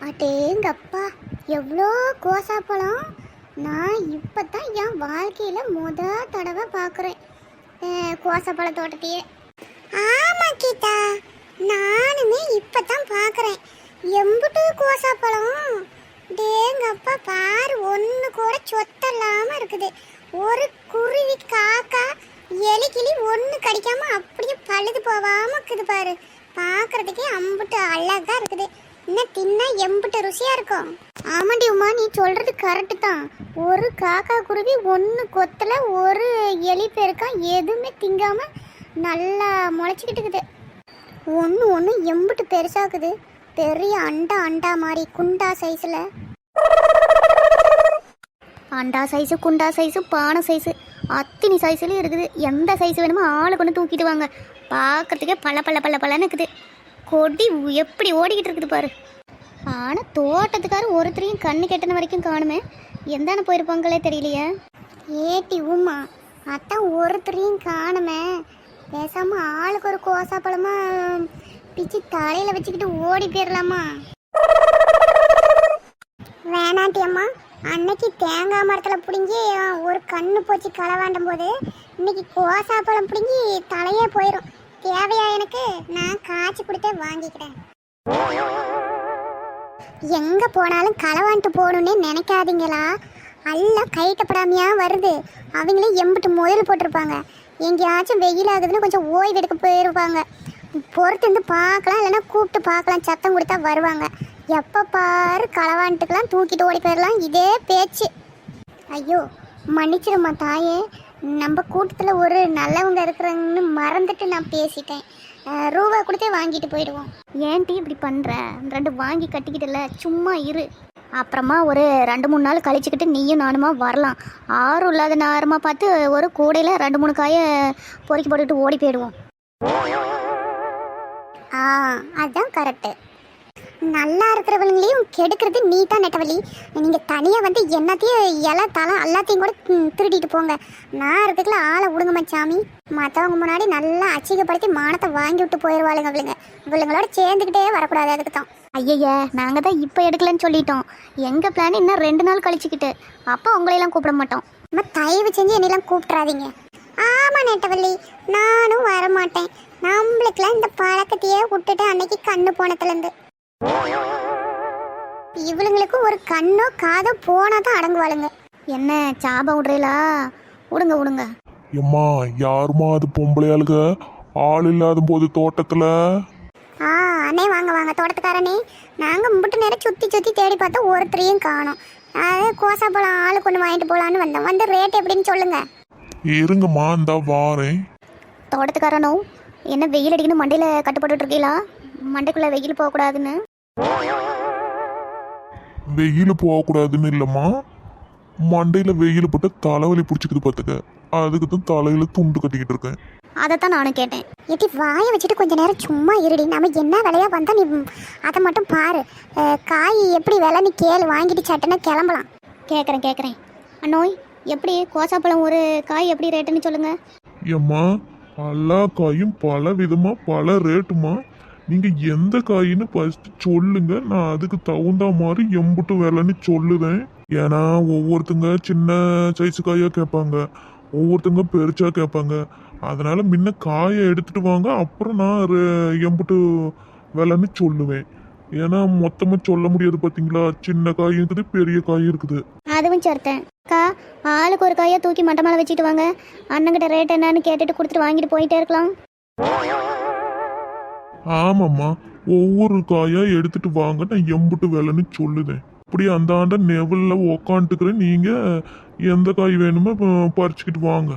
அடேங்கப்பா, எவ்வளோ கோசாப்பழம்! நான் இப்போ தான் என் வாழ்க்கையில் தடவை பார்க்குறேன் கோசாப்பழ தோட்டத்தையே. ஆமாம் கீதா, நானுமே இப்போ தான் பார்க்குறேன். எம்புட்டு கோசாப்பழம்! டேங்கப்பா, பாரு, ஒன்று கூட சொத்தல்லாமல் இருக்குது. ஒரு குருவி, காக்கா, எலிக்கிளி ஒன்று கடிக்காம அப்படியே பழுது போகாமல் இருக்குது பாரு. பார்க்குறதுக்கே அம்புட்டு அழகாக இருக்குது. இன்னும் தின்னா எம்பிட்டு ருசியா இருக்கும். ஆமாண்டி உமா, நீ சொல்றது கரெக்டு தான். ஒரு காக்கா குருவி ஒன்று கொத்தல, ஒரு எலி பெருக்கா எதுவுமே திங்காம நல்லா முளைச்சிக்கிட்டு இருக்குது. ஒன்று ஒன்று எம்பிட்டு பெருசாக்குது. பெரிய அண்டா அண்டா மாதிரி குண்டா சைஸில். அண்டா சைஸு, குண்டா சைஸு, பானை சைஸு, அத்தனை சைஸ்லேயும் இருக்குது. எந்த சைஸ் வேணுமோ ஆளு கொண்டு தூக்கிட்டு வாங்க. பார்க்கறதுக்கே பல பல பல பலன்னு இருக்குது. கொடி எப்படி ஓடிக்கிட்டு இருக்குது பாரு. ஆனால் தோட்டத்துக்காரர் ஒருத்தரையும் கண்ணு கெட்டின வரைக்கும் காணுமே. எந்தானே போயிருப்பாங்களே தெரியலையே. ஏட்டி உமா, அதான் ஒருத்தரையும் காணுமே. பேசாமல் ஆளுக்கு ஒரு கோசாப்பழமா பிச்சு தலையில் வச்சுக்கிட்டு ஓடி போயிடலாமா? வேணாட்டி அம்மா, அன்னைக்கு தேங்காய் மரத்தில் பிடுங்கி ஒரு கண்ணு போச்சு களவாண்டும் போது, இன்னைக்கு கோசாப்பழம் பிடுங்கி தலையே போயிடும். தேவையா எனக்கு? நான் காய்ச்சி கொடுத்தே வாங்கிக்கிறேன். எங்க போனாலும் களவாண்டு போகணுன்னே நினைக்காதீங்களா? எல்லாம் கைட்டப்படாமையா வருது. அவங்களே எம்பிட்டு முதல் போட்டிருப்பாங்க. எங்கேயாச்சும் வெயில் ஆகுதுன்னு கொஞ்சம் ஓய்வு எடுக்க போயிருப்பாங்க. பொறுத்து இருந்து பார்க்கலாம், இல்லைன்னா கூப்பிட்டு பார்க்கலாம். சத்தம் கொடுத்தா வருவாங்க. எப்போ பாரு களவாண்டுக்கெல்லாம் தூக்கிட்டு ஓடி போயிடலாம். இதே பேச்சு. ஐயோ, மன்னிச்சிருமா தாயே. நம்ம கூட்டத்தில் ஒரு நல்லவங்க இருக்கிறாங்கன்னு மறந்துட்டு நான் பேசிட்டேன். ரூபா கொடுத்தே வாங்கிட்டு போயிடுவோம். ஏன்ட்டி இப்படி பண்ணுற? 2 வாங்கி கட்டிக்கிட்டல, சும்மா இரு. அப்புறமா ஒரு 2-3 நாள் கழிச்சுக்கிட்டு நீயும் நானுமா வரலாம். ஆறும் இல்லாத நேரமாக பார்த்து ஒரு கூடையில் 2-3 காயை பொறுக்கி போட்டுக்கிட்டு ஓடி போயிடுவோம். அதுதான் கரெக்டு. நல்லா இருக்கிறவங்களையும் கெடுக்கிறது நீ தான் நெட்டவழி. நீங்கள் தனியாக வந்து என்னத்தையும் இலை தலை எல்லாத்தையும் கூட திருடிட்டு போங்க. நான் இருக்கிறதுக்குள்ள ஆளை விடுங்க மச்சாமி. மற்றவங்க முன்னாடி நல்லா அச்சிகப்படுத்தி மானத்தை வாங்கி விட்டு போயிடுவாளுங்க. இவளுங்களோட சேர்ந்துக்கிட்டே வரக்கூடாது. அதுக்கு தான். ஐயய்ய, நாங்கள் தான் இப்போ எடுக்கலன்னு சொல்லிட்டோம். எங்கள் பிளான் இன்னும் 2 நாள் கழிச்சுக்கிட்டு. அப்போ உங்களையெல்லாம் கூப்பிட மாட்டோம். நம்ம தயவு செஞ்சு என்னெல்லாம் கூப்பிட்றாதீங்க. ஆமாம் நெட்டவள்ளி, நானும் வரமாட்டேன். நம்மளுக்கெல்லாம் இந்த பழக்கத்தையே விட்டுட்டு அன்னைக்கு கண்ணு போனதுலேருந்து. இவளுங்களுக்கு ஒரு கண்ணோ காதோ போனாதான் அடங்குவாளுங்க. என்ன சாபம் விடுறீங்களா? விடுங்க. எம்மா, யாருமா அது பொம்பளையாளுக? ஆள் இல்லாத போது தோட்டத்துல. அண்ணே வாங்க தோட்டத்துக்காரனே. நாங்க முட்டு நேரம் சுத்தி தேடி பார்த்தா ஒருத்தரையும் காணோம். அது கோசாப்பழம் ஆளுக்கு ஒன்று வாங்கிட்டு போலான்னு வந்தோம். வந்து ரேட் எப்படின்னு சொல்லுங்க. இருங்கம்மா, இந்த வாரேன். தோட்டத்துக்காரனோ, என்ன வெயில் அடிக்கணும் மண்டையில் கட்டுப்பட்டு இருக்கீங்களா? மண்டைக்குள்ள வெயில் போகக்கூடாதுன்னு. வெயில் போகக்கூடாதுன்னு இல்லைம்மா, மண்டையில் வெயில் போட்டு தலைவலி பிடிச்சிக்குது பார்த்துக்க. அதுக்கு தான் தலையில் துண்டு கட்டிக்கிட்டு இருக்கேன். அதைத்தான் நானும் கேட்டேன். எப்படி வாயை வச்சுட்டு கொஞ்ச நேரம் சும்மா இருடி. நம்ம என்ன விலையா வந்தால் நீ அதை மட்டும் பாரு. காய் எப்படி விலை நீ கேளு, வாங்கிட்டு சட்டுன்னா கிளம்பலாம். கேட்குறேன். அண்ணோய், எப்படி கோசாப்பழம் ஒரு காய் எப்படி ரேட்டுன்னு சொல்லுங்க. ஏம்மா, எல்லா காயும் பல விதமாக பல ரேட்டுமா. நீங்கள் எந்த காயின்னு ஃபஸ்ட்டு சொல்லுங்க. நான் அதுக்கு தகுந்த மாதிரி எம்புட்டு விலைன்னு சொல்லுவேன். ஏன்னா ஒவ்வொருத்தங்க சின்ன சைஸு காயாக கேட்பாங்க, ஒவ்வொருத்தங்க பெருசாக கேட்பாங்க. அதனால் முன்ன காயை எடுத்துகிட்டு வாங்க, அப்புறம் நான் எம்புட்டு விலைன்னு சொல்லுவேன். ஏன்னா மொத்தமாக சொல்ல முடியாது பார்த்தீங்களா? சின்ன காயும் இருக்குது, பெரிய காயும் இருக்குது. அதுவும் சேர்த்தேன். ஆளுக்கு ஒரு காயை தூக்கி மட்டை மேலே வச்சுட்டு வாங்க. அண்ணங்கிட்ட ரேட் என்னன்னு கேட்டுட்டு கொடுத்துட்டு வாங்கிட்டு போயிட்டே இருக்கலாம். ஆமாம்மா, ஒவ்வொரு காயா எடுத்துட்டு வாங்க, நான் எம்புட்டு விலைன்னு சொல்லுதேன். அப்படி அந்த ஆண்ட நெவலில் உக்காந்துக்கிறேன். நீங்கள் எந்த காய் வேணுமோ பறிச்சுக்கிட்டு வாங்க.